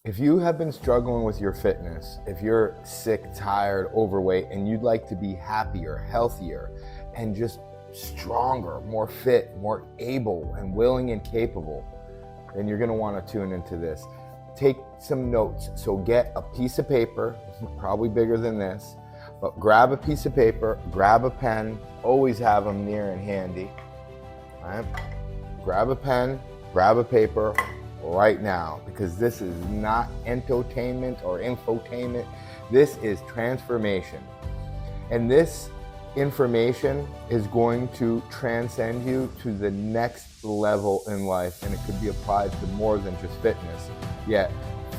If you have been struggling with your fitness, if you're sick, tired, overweight, and you'd like to be happier, healthier, and just stronger, more fit, more able and willing and capable, then you're gonna wanna tune into this. Take some notes. So get a piece of paper, probably bigger than this, but grab a piece of paper, grab a pen, always have them near and handy. All right? Grab a pen, grab a paper, right now, because this is not entertainment or infotainment. This is transformation. And this information is going to transcend you to the next level in life, and it could be applied to more than just fitness. Yet,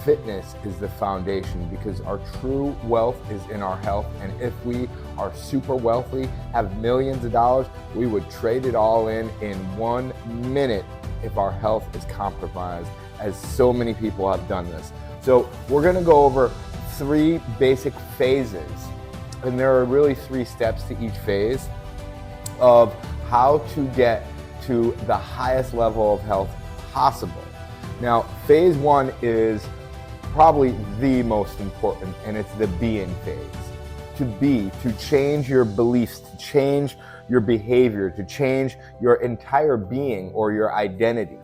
fitness is the foundation, because our true wealth is in our health. And if we are super wealthy, have millions of dollars, we would trade it all in 1 minute if our health is compromised, as so many people have done this. So we're gonna go over 3 basic phases, and there are really 3 steps to each phase of how to get to the highest level of health possible. Now, phase 1 is probably the most important, and it's the being phase. To be, to change your beliefs, to change your behavior, to change your entire being or your identity.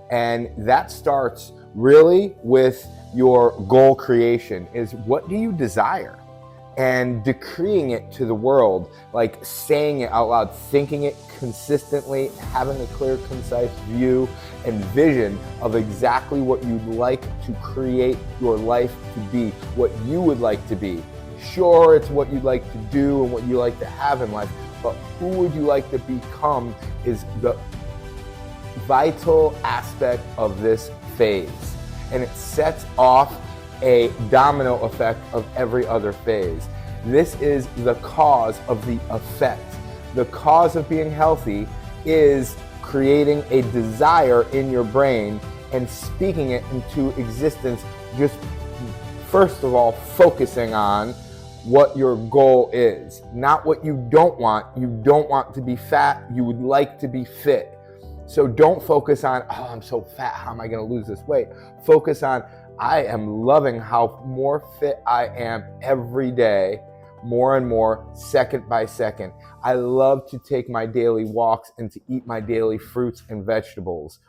And that starts really with your goal creation. Is what do you desire? And decreeing it to the world, like saying it out loud, thinking it consistently, having a clear, concise view and vision of exactly what you'd like to create your life to be, what you would like to be. Sure, it's what you'd like to do and what you like to have in life, but who would you like to become is the vital aspect of this phase. And it sets off a domino effect of every other phase. This is the cause of the effect. The cause of being healthy is creating a desire in your brain and speaking it into existence. Just first of all, focusing on what your goal is, not what you don't want. You don't want to be fat, you would like to be fit. So don't focus on, oh, I'm so fat, how am I gonna lose this weight? Focus on, I am loving how more fit I am every day, more and more, second by second. I love to take my daily walks and to eat my daily fruits and vegetables.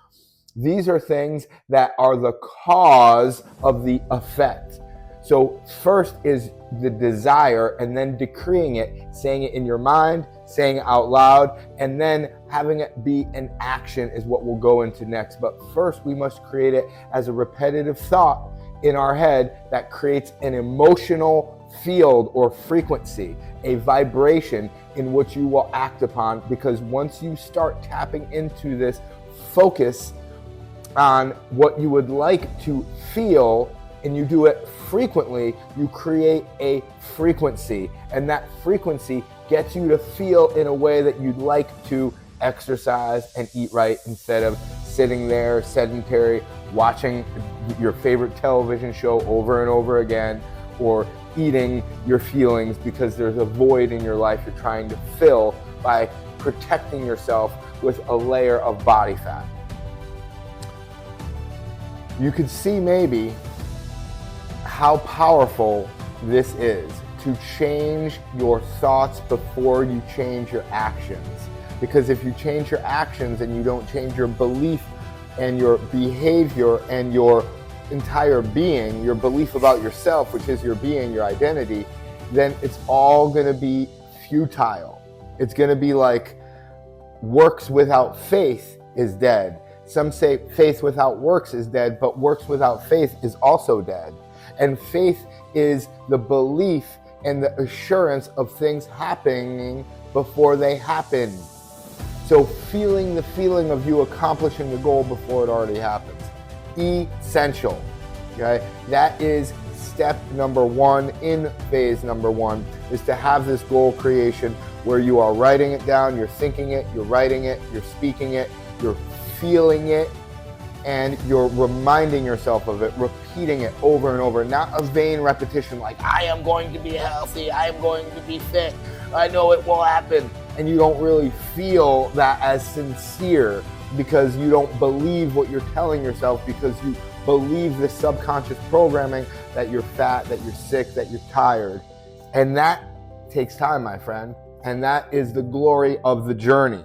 These are things that are the cause of the effect. So first is the desire, and then decreeing it, saying it in your mind, saying it out loud, and then having it be an action is what we'll go into next. But first, we must create it as a repetitive thought in our head that creates an emotional field or frequency, a vibration in which you will act upon. Because once you start tapping into this focus on what you would like to feel, and you do it frequently, you create a frequency, and that frequency gets you to feel in a way that you'd like to exercise and eat right, instead of sitting there sedentary, watching your favorite television show over and over again, or eating your feelings because there's a void in your life you're trying to fill by protecting yourself with a layer of body fat. You could see maybe how powerful this is to change your thoughts before you change your actions. Because if you change your actions and you don't change your belief and your behavior and your entire being, your belief about yourself, which is your being, your identity, then it's all going to be futile. It's going to be like works without faith is dead. Some say faith without works is dead, but works without faith is also dead. And faith is the belief and the assurance of things happening before they happen. So feeling the feeling of you accomplishing the goal before it already happens. Essential. Okay? That is step number 1 in phase number 1, is to have this goal creation where you are writing it down, you're thinking it, you're writing it, you're speaking it, you're feeling it, and you're reminding yourself of it, repeating it over and over, not a vain repetition like, I am going to be healthy, I am going to be fit, I know it will happen. And you don't really feel that as sincere because you don't believe what you're telling yourself, because you believe the subconscious programming that you're fat, that you're sick, that you're tired. And that takes time, my friend. And that is the glory of the journey.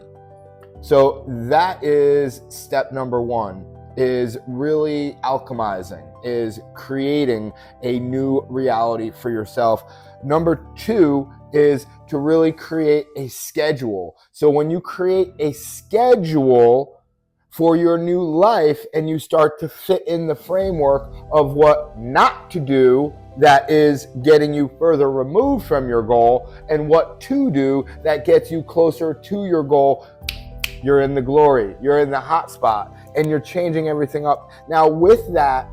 So that is step number one, is really alchemizing, is creating a new reality for yourself. Number two is to really create a schedule. So when you create a schedule for your new life and you start to fit in the framework of what not to do that is getting you further removed from your goal and what to do that gets you closer to your goal, you're in the glory, you're in the hot spot, and you're changing everything up. Now with that,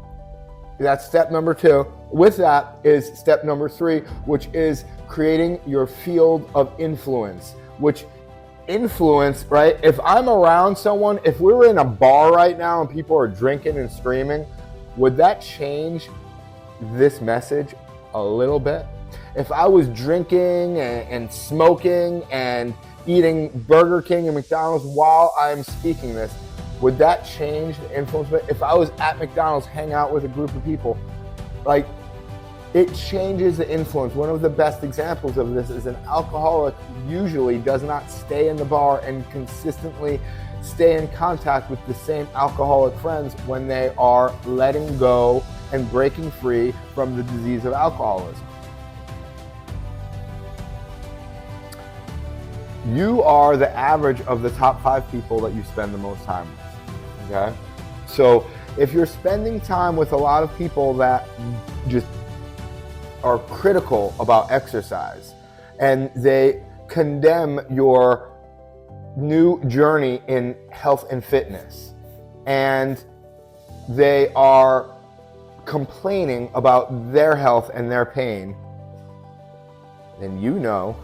that's step number two. With that is step number three, which is creating your field of influence, which influence, right? If I'm around someone, if we were in a bar right now and people are drinking and screaming, would that change this message a little bit? If I was drinking and smoking and eating Burger King and McDonald's while I'm speaking this, would that change the influence? But if I was at McDonald's, hang out with a group of people, like, it changes the influence. One of the best examples of this is an alcoholic usually does not stay in the bar and consistently stay in contact with the same alcoholic friends when they are letting go and breaking free from the disease of alcoholism. You are the average of the top 5 people that you spend the most time with, okay? So if you're spending time with a lot of people that just are critical about exercise and they condemn your new journey in health and fitness, and they are complaining about their health and their pain, then you know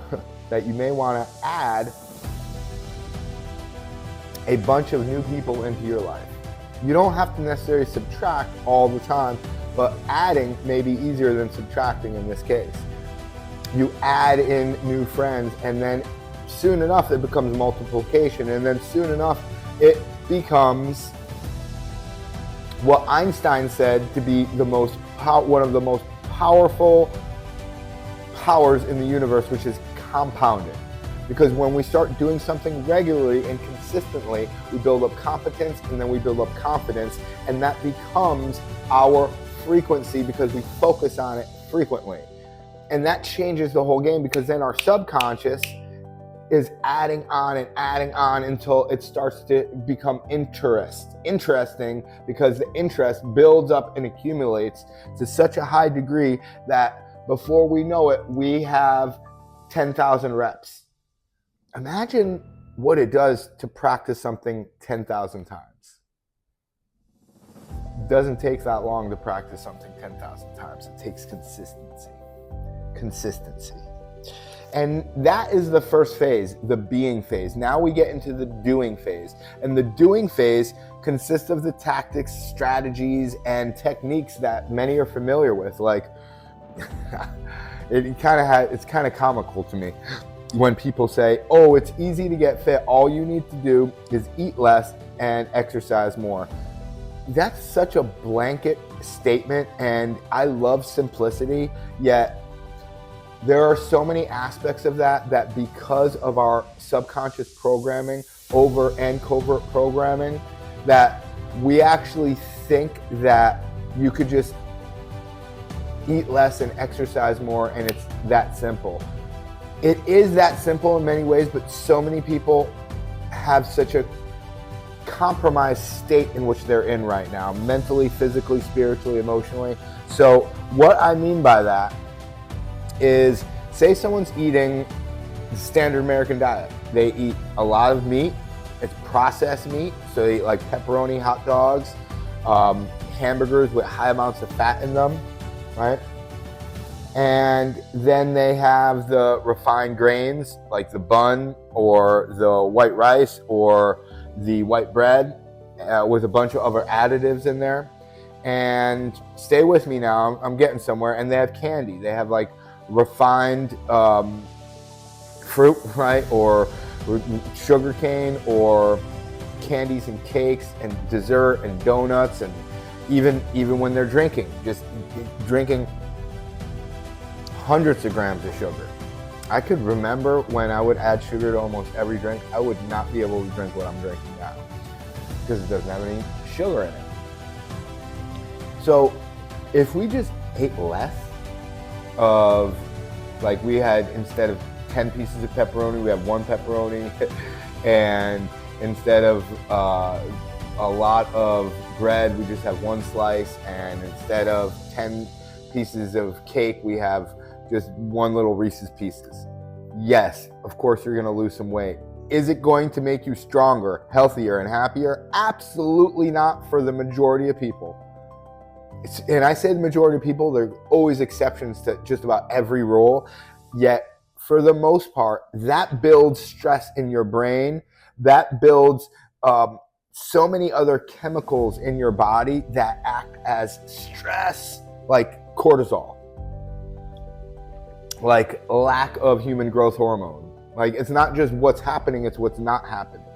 that you may want to add a bunch of new people into your life. You don't have to necessarily subtract all the time, but adding may be easier than subtracting in this case. You add in new friends, and then soon enough it becomes multiplication, and then soon enough it becomes what Einstein said to be one of the most powerful powers in the universe, which is compounding. Because when we start doing something regularly and consistently, we build up competence, and then we build up confidence, and that becomes our frequency because we focus on it frequently. And that changes the whole game, because then our subconscious is adding on and adding on until it starts to become interesting, because the interest builds up and accumulates to such a high degree that before we know it, we have 10,000 reps. Imagine what it does to practice something 10,000 times. It doesn't take that long to practice something 10,000 times. It takes consistency. And that is the first phase, the being phase. Now we get into the doing phase. And the doing phase consists of the tactics, strategies, and techniques that many are familiar with. Like, it's kind of comical to me when people say, oh, it's easy to get fit. All you need to do is eat less and exercise more. That's such a blanket statement, and I love simplicity, yet there are so many aspects of that because of our subconscious programming, overt and covert programming, that we actually think that you could just eat less and exercise more, and it's that simple. It is that simple in many ways, but so many people have such a compromised state in which they're in right now, mentally, physically, spiritually, emotionally. So what I mean by that is, say someone's eating the standard American diet. They eat a lot of meat. It's processed meat. So they eat like pepperoni hot dogs, hamburgers with high amounts of fat in them, right? And then they have the refined grains, like the bun or the white rice or the white bread with a bunch of other additives in there. And stay with me now, I'm getting somewhere. And they have candy. They have like refined fruit, right? Or sugar cane, or candies and cakes and dessert and donuts and Even when they're drinking, just drinking hundreds of grams of sugar. I could remember when I would add sugar to almost every drink. I would not be able to drink what I'm drinking now because it doesn't have any sugar in it. So if we just ate less of, like we had, instead of 10 pieces of pepperoni, we have 1 pepperoni, and instead of a lot of bread, we just have 1 slice, and instead of 10 pieces of cake, we have just 1 little Reese's Pieces. Yes, of course you're gonna lose some weight. Is it going to make you stronger, healthier, and happier? Absolutely not for the majority of people. And I say the majority of people, there are always exceptions to just about every rule, yet for the most part, that builds stress in your brain, that builds so many other chemicals in your body that act as stress, like cortisol, like lack of human growth hormone. Like, it's not just what's happening, it's what's not happening.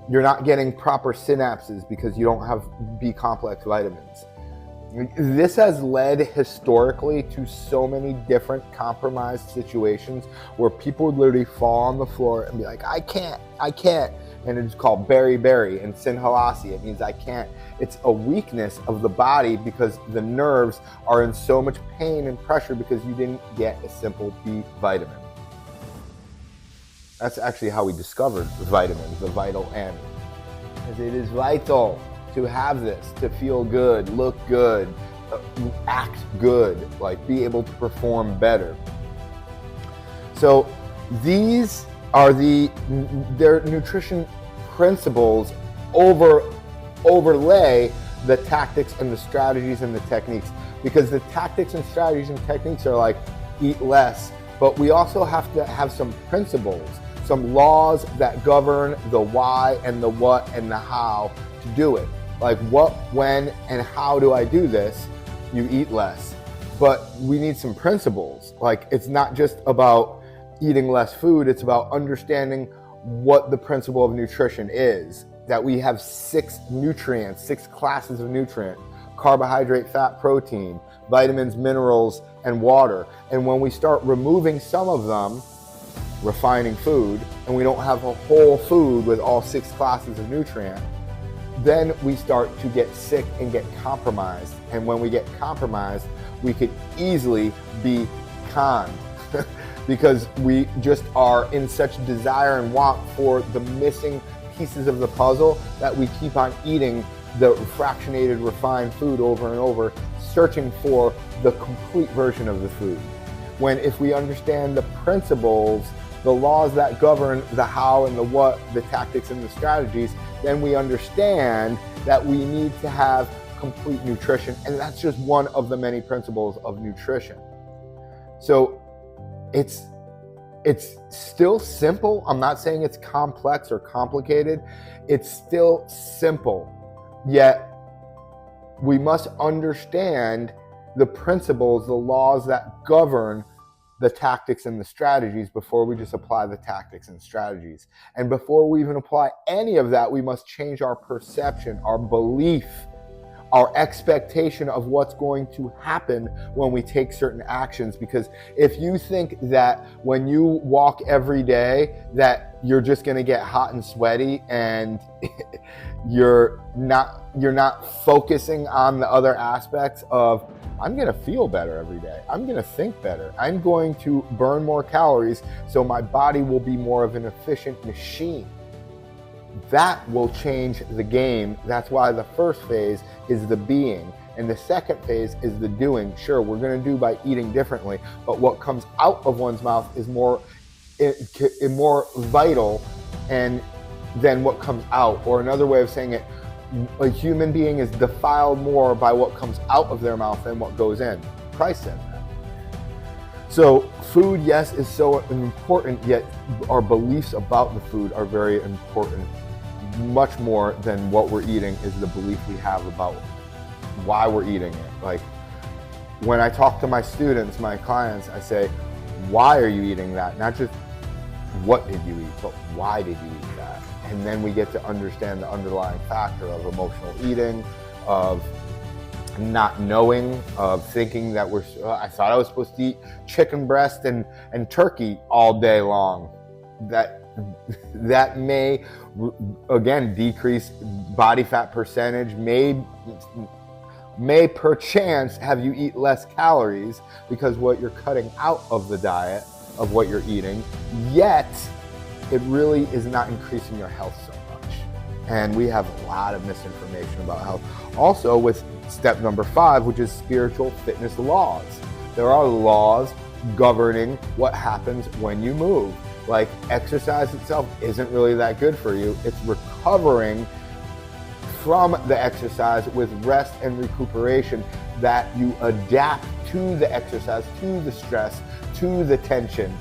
You're not getting proper synapses because you don't have B complex vitamins. This has led historically to so many different compromised situations where people would literally fall on the floor and be like, I can't. And it's called beriberi and sinhalasi. It means I can't. It's a weakness of the body because the nerves are in so much pain and pressure because you didn't get a simple B vitamin. That's actually how we discovered vitamins, the vital N. Because it is vital to have this, to feel good, look good, act good, like be able to perform better. So these are their nutrition principles overlay the tactics and the strategies and the techniques, because the tactics and strategies and techniques are like eat less, but we also have to have some principles, some laws that govern the why and the what and the how to do it. Like what, when, and how do I do this? You eat less. But we need some principles. Like, it's not just about eating less food, it's about understanding what the principle of nutrition is. That we have 6 nutrients, 6 classes of nutrient: carbohydrate, fat, protein, vitamins, minerals, and water. And when we start removing some of them, refining food, and we don't have a whole food with all 6 classes of nutrient, then we start to get sick and get compromised. And when we get compromised, we could easily be conned because we just are in such desire and want for the missing pieces of the puzzle that we keep on eating the fractionated, refined food over and over, searching for the complete version of the food. When if we understand the principles, the laws that govern the how and the what, the tactics and the strategies, then we understand that we need to have complete nutrition. And that's just one of the many principles of nutrition. So it's still simple. I'm not saying it's complex or complicated. It's still simple. Yet we must understand the principles, the laws that govern the tactics and the strategies before we just apply the tactics and strategies. And before we even apply any of that, we must change our perception, our belief, our expectation of what's going to happen when we take certain actions. Because if you think that when you walk every day that you're just going to get hot and sweaty and you're not focusing on the other aspects of, I'm going to feel better every day, I'm going to think better, I'm going to burn more calories so my body will be more of an efficient machine, that will change the game. That's why the first phase is the being and the second phase is the doing. Sure, we're going to do by eating differently, but what comes out of one's mouth is more vital and than what comes out. Or another way of saying it, a human being is defiled more by what comes out of their mouth than what goes in. Christ said that. So food, yes, is so important, yet our beliefs about the food are very important. Much more than what we're eating is the belief we have about why we're eating it. Like when I talk to my students, my clients, I say, why are you eating that? Not just what did you eat, but why did you eat that? And then we get to understand the underlying factor of emotional eating, of not knowing, of thinking that I thought I was supposed to eat chicken breast and turkey all day long. That may, again, decrease body fat percentage, may perchance have you eat less calories because what you're cutting out of the diet of what you're eating, yet it really is not increasing your health so much. And we have a lot of misinformation about health. Also with step number 5, which is spiritual fitness laws. There are laws governing what happens when you move. Like exercise itself isn't really that good for you. It's recovering from the exercise with rest and recuperation that you adapt to the exercise, to the stress, to the tension,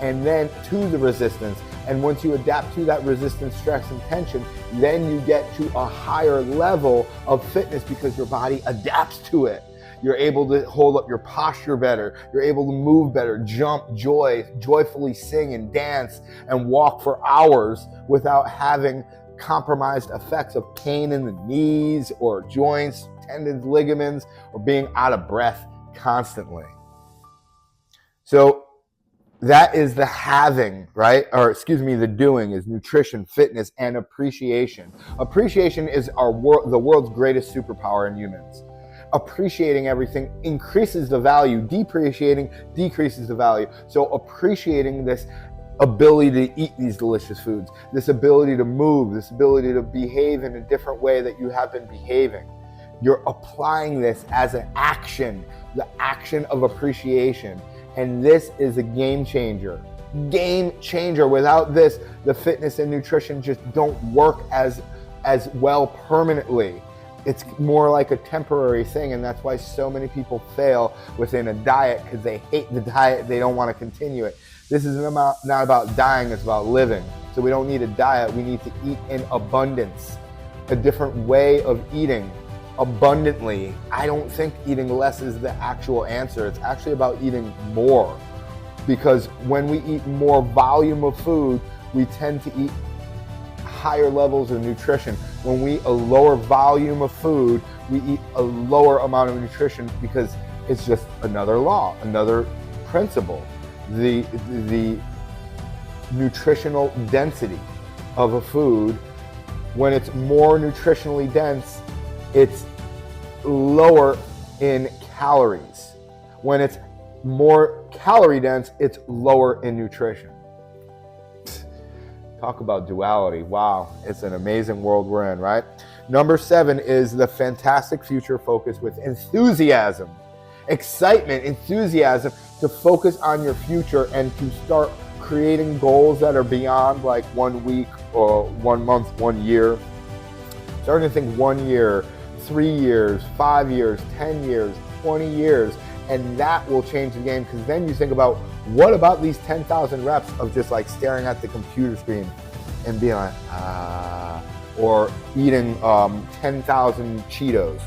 and then to the resistance. And once you adapt to that resistance, stress, and tension, then you get to a higher level of fitness because your body adapts to it. You're able to hold up your posture better. You're able to move better, jump, joyfully sing and dance and walk for hours without having compromised effects of pain in the knees or joints, tendons, ligaments, or being out of breath constantly. So that is the having, right? Or excuse me, the doing is nutrition, fitness, and appreciation. Appreciation is the world's greatest superpower in humans. Appreciating everything increases the value. Depreciating decreases the value. So appreciating this ability to eat these delicious foods, this ability to move, this ability to behave in a different way that you have been behaving. You're applying this as an action, the action of appreciation. And this is a game changer. Game changer. Without this, the fitness and nutrition just don't work as well permanently. It's more like a temporary thing, and that's why so many people fail within a diet, because they hate the diet, they don't want to continue it. This is not about dying, it's about living. So we don't need a diet, we need to eat in abundance. A different way of eating abundantly. I don't think eating less is the actual answer. It's actually about eating more. Because when we eat more volume of food, we tend to eat higher levels of nutrition. When we eat a lower volume of food, we eat a lower amount of nutrition because it's just another law, another principle. The nutritional density of a food, when it's more nutritionally dense, it's lower in calories. When it's more calorie dense, it's lower in nutrition. Talk about duality. Wow, it's an amazing world we're in, right? Number 7 is the fantastic future focus with enthusiasm. Excitement, enthusiasm to focus on your future and to start creating goals that are beyond like 1 week or 1 month, 1 year. Starting to think 1 year, 3 years, 5 years, 10 years, 20 years, and that will change the game, because then you think about, what about these 10,000 reps of just like staring at the computer screen and being like, or eating 10,000 Cheetos.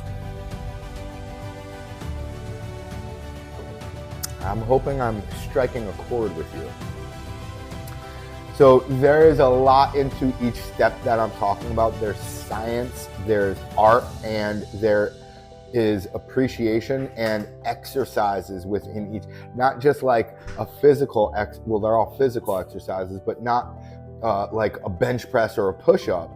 I'm hoping I'm striking a chord with you. So there is a lot into each step that I'm talking about. There's science, there's art, and there is appreciation and exercises within each. Not just like a physical, well, they're all physical exercises, but not like a bench press or a push-up,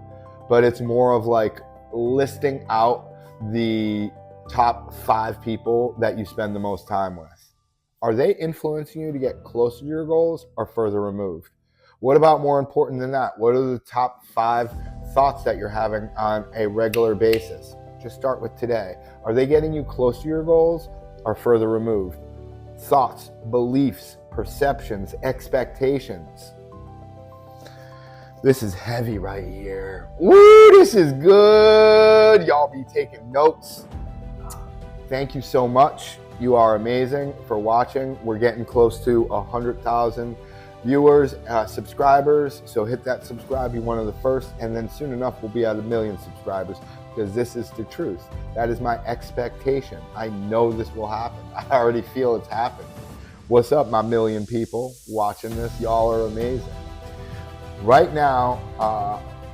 but it's more of like listing out the top 5 people that you spend the most time with. Are they influencing you to get closer to your goals or further removed? What about more important than that? What are the top 5 thoughts that you're having on a regular basis? Just start with today. Are they getting you close to your goals or further removed? Thoughts, beliefs, perceptions, expectations. This is heavy right here. Woo, this is good. Y'all be taking notes. Thank you so much. You are amazing for watching. We're getting close to 100,000 viewers, subscribers. So hit that subscribe, be one of the first, and then soon enough we'll be at 1 million subscribers, because this is the truth. That is my expectation. I know this will happen. I already feel it's happening. What's up, my 1 million people watching this? Y'all are amazing. Right now,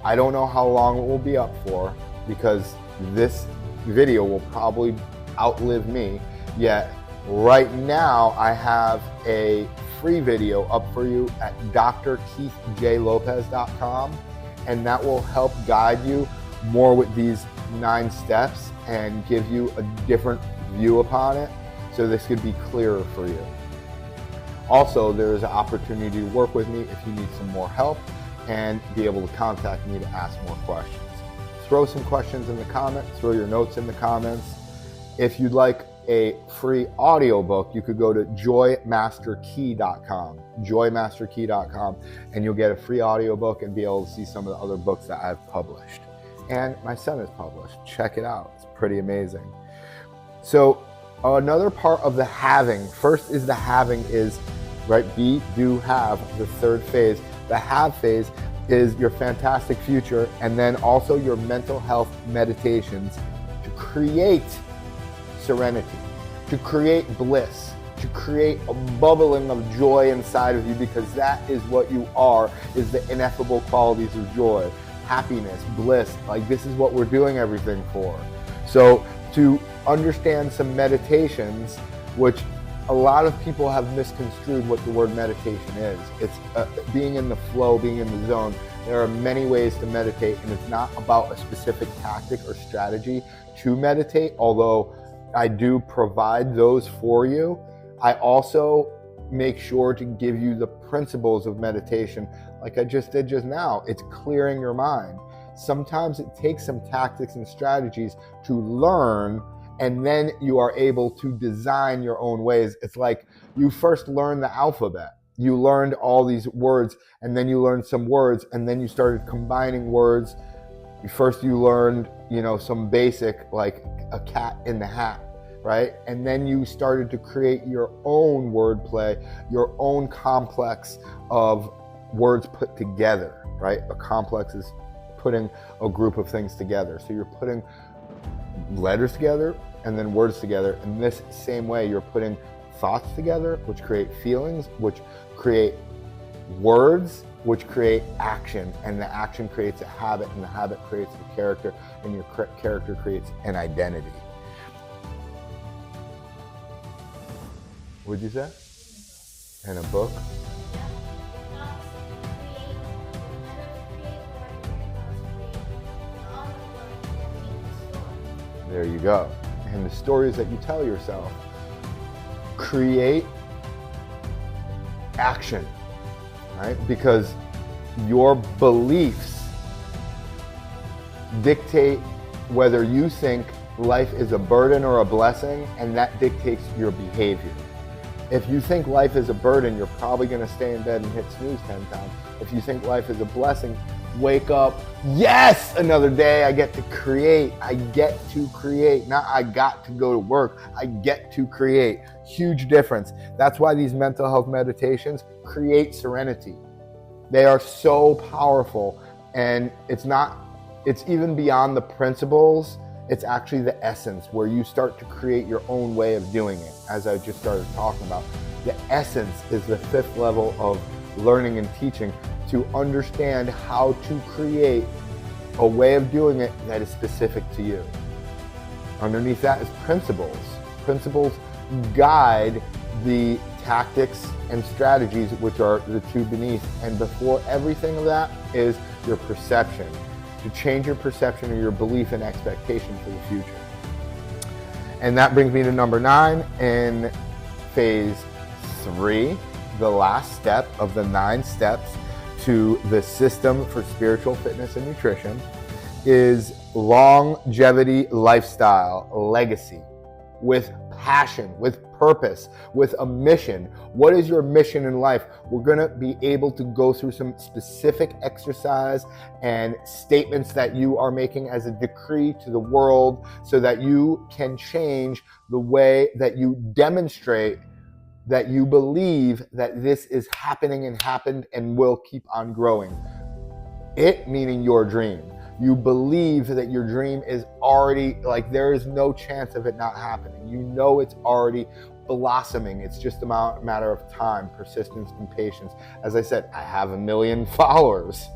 I don't know how long it will be up for, because this video will probably outlive me. Yet right now I have a free video up for you at drkeithjlopez.com, and that will help guide you more with these 9 steps and give you a different view upon it, so this could be clearer for you. Also, there is an opportunity to work with me if you need some more help and be able to contact me to ask more questions. Throw some questions in the comments, throw your notes in the comments. If you'd like a free audiobook, you could go to joymasterkey.com, and you'll get a free audiobook and be able to see some of the other books that I've published. And my son has published. Check it out. It's pretty amazing. So another part of the having, first is the having is, right, be, do, have, the third phase. The have phase is your fantastic future, and then also your mental health meditations to create serenity, to create bliss, to create a bubbling of joy inside of you, because that is what you are, is the ineffable qualities of joy, happiness, bliss. Like, this is what we're doing everything for. So to understand some meditations, which a lot of people have misconstrued what the word meditation is. It's being in the flow, being in the zone. There are many ways to meditate, and it's not about a specific tactic or strategy to meditate, although I do provide those for you. I also make sure to give you the principles of meditation, like I just did just now. It's clearing your mind. Sometimes it takes some tactics and strategies to learn, and then you are able to design your own ways. It's like you first learn the alphabet. You learned all these words, and then you learned some words, and then you started combining words. First you learned, some basic, like a cat in the hat, right? And then you started to create your own wordplay, your own complex of words put together, right? A complex is putting a group of things together. So you're putting letters together and then words together. In this same way, you're putting thoughts together, which create feelings, which create words, which create action, and the action creates a habit, and the habit creates a character, and your character creates an identity. What'd you say? In a book? There you go. And the stories that you tell yourself create action, right? Because your beliefs dictate whether you think life is a burden or a blessing, and that dictates your behavior. If you think life is a burden, you're probably going to stay in bed and hit snooze 10 times. If you think life is a blessing, wake up. Yes, another day I get to create. I get to create. Not I got to go to work. I get to create. Huge difference. That's why these mental health meditations create serenity. They are so powerful, and it's even beyond the principles. It's actually the essence, where you start to create your own way of doing it. As I just started talking about, the essence is the 5th level of learning and teaching, to understand how to create a way of doing it that is specific to you. Underneath that is principles. Principles guide the tactics and strategies, which are the 2 beneath. And before everything of that is your perception. To change your perception or your belief and expectation for the future. And that brings me to number 9 in phase 3, the last step of the 9 steps to the system for spiritual fitness and nutrition, is longevity lifestyle legacy, with passion, with purpose, with a mission. What is your mission in life? We're going to be able to go through some specific exercise and statements that you are making as a decree to the world, so that you can change the way that you demonstrate that you believe that this is happening and happened and will keep on growing. It meaning your dream. You believe that your dream is already, like, there is no chance of it not happening. You know it's already blossoming. It's just a matter of time, persistence, and patience. As I said, I have 1 million followers.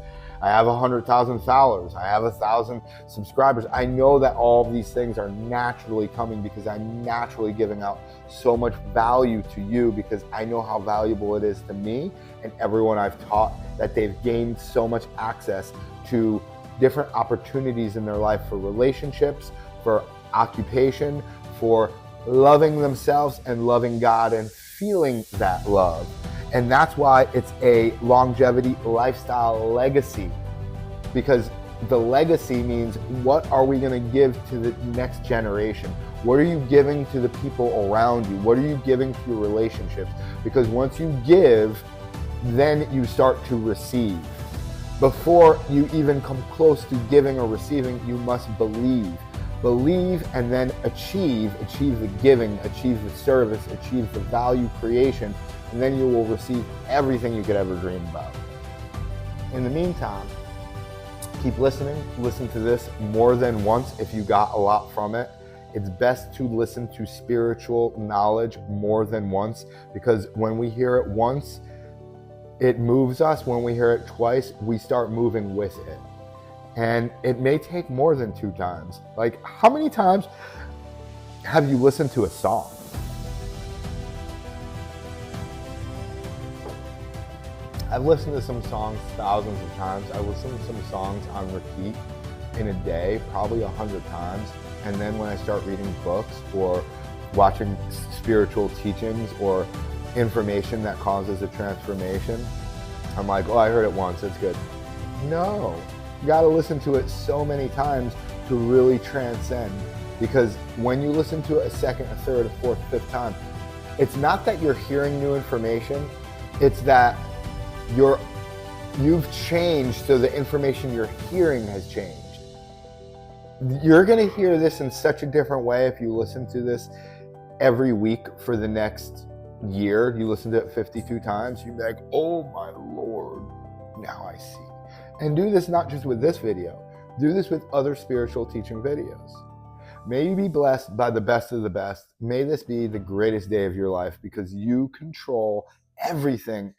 I have 100,000 followers. I have 1,000 subscribers. I know that all of these things are naturally coming because I'm naturally giving out so much value to you, because I know how valuable it is to me and everyone I've taught, that they've gained so much access to different opportunities in their life for relationships, for occupation, for loving themselves and loving God and feeling that love. And that's why it's a longevity lifestyle legacy, because the legacy means, what are we going to give to the next generation? What are you giving to the people around you? What are you giving to your relationships? Because once you give, then you start to receive. Before you even come close to giving or receiving, you must believe. Believe and then achieve the giving, achieve the service, achieve the value creation, and then you will receive everything you could ever dream about. In the meantime, keep listening. Listen to this more than once if you got a lot from it. It's best to listen to spiritual knowledge more than once, because when we hear it once, it moves us. When we hear it twice, we start moving with it. And it may take more than 2 times. Like, how many times have you listened to a song? I've listened to some songs thousands of times. I listen to some songs on repeat in a day, probably 100 times. And then when I start reading books or watching spiritual teachings or information that causes a transformation, I'm like, oh, I heard it once, it's good. No, you gotta listen to it so many times to really transcend. Because when you listen to it a second, a third, a fourth, fifth time, it's not that you're hearing new information, it's that you've changed, so the information you're hearing has changed. You're gonna hear this in such a different way if you listen to this every week for the next year. You listen to it 52 times, you'd be like, oh my Lord, now I see. And do this not just with this video, do this with other spiritual teaching videos. May you be blessed by the best of the best. May this be the greatest day of your life, because you control everything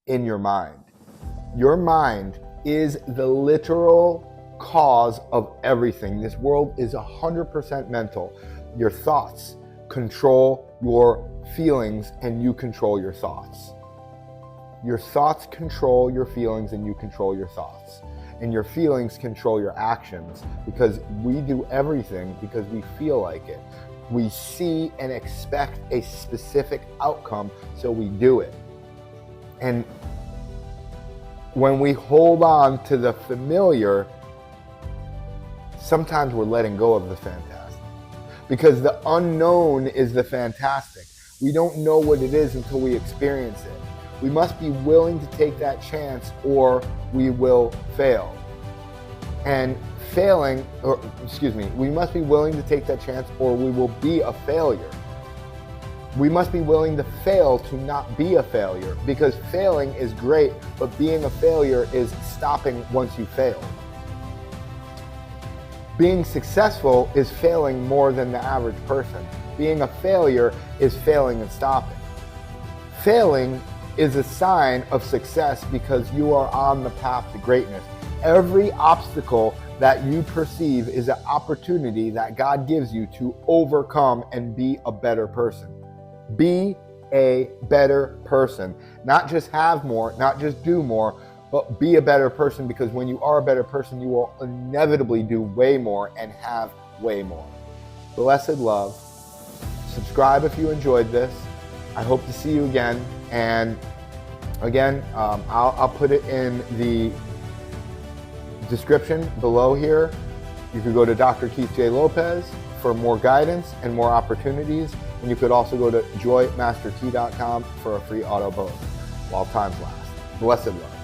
in your mind. Your mind is the literal cause of everything. This world is 100% mental. Your thoughts control your feelings, and you control your thoughts. Your thoughts control your feelings, and you control your thoughts. And your feelings control your actions, because we do everything because we feel like it. We see and expect a specific outcome, so we do it. And when we hold on to the familiar, sometimes we're letting go of the fantastic, because the unknown is the fantastic. We don't know what it is until we experience it. We must be willing to take that chance, or we will fail. And we must be willing to take that chance, or we will be a failure. We must be willing to fail to not be a failure, because failing is great, but being a failure is stopping once you fail. Being successful is failing more than the average person. Being a failure is failing and stopping. Failing is a sign of success, because you are on the path to greatness. Every obstacle that you perceive is an opportunity that God gives you to overcome and be a better person. Be a better person. Not just have more, not just do more, but be a better person, because when you are a better person, you will inevitably do way more and have way more. Blessed love. Subscribe if you enjoyed this. I hope to see you again. And again, I'll put it in the description below here. You could go to Dr. Keith J. Lopez for more guidance and more opportunities. And you could also go to joymasterkey.com for a free audiobook while times last. Blessed love.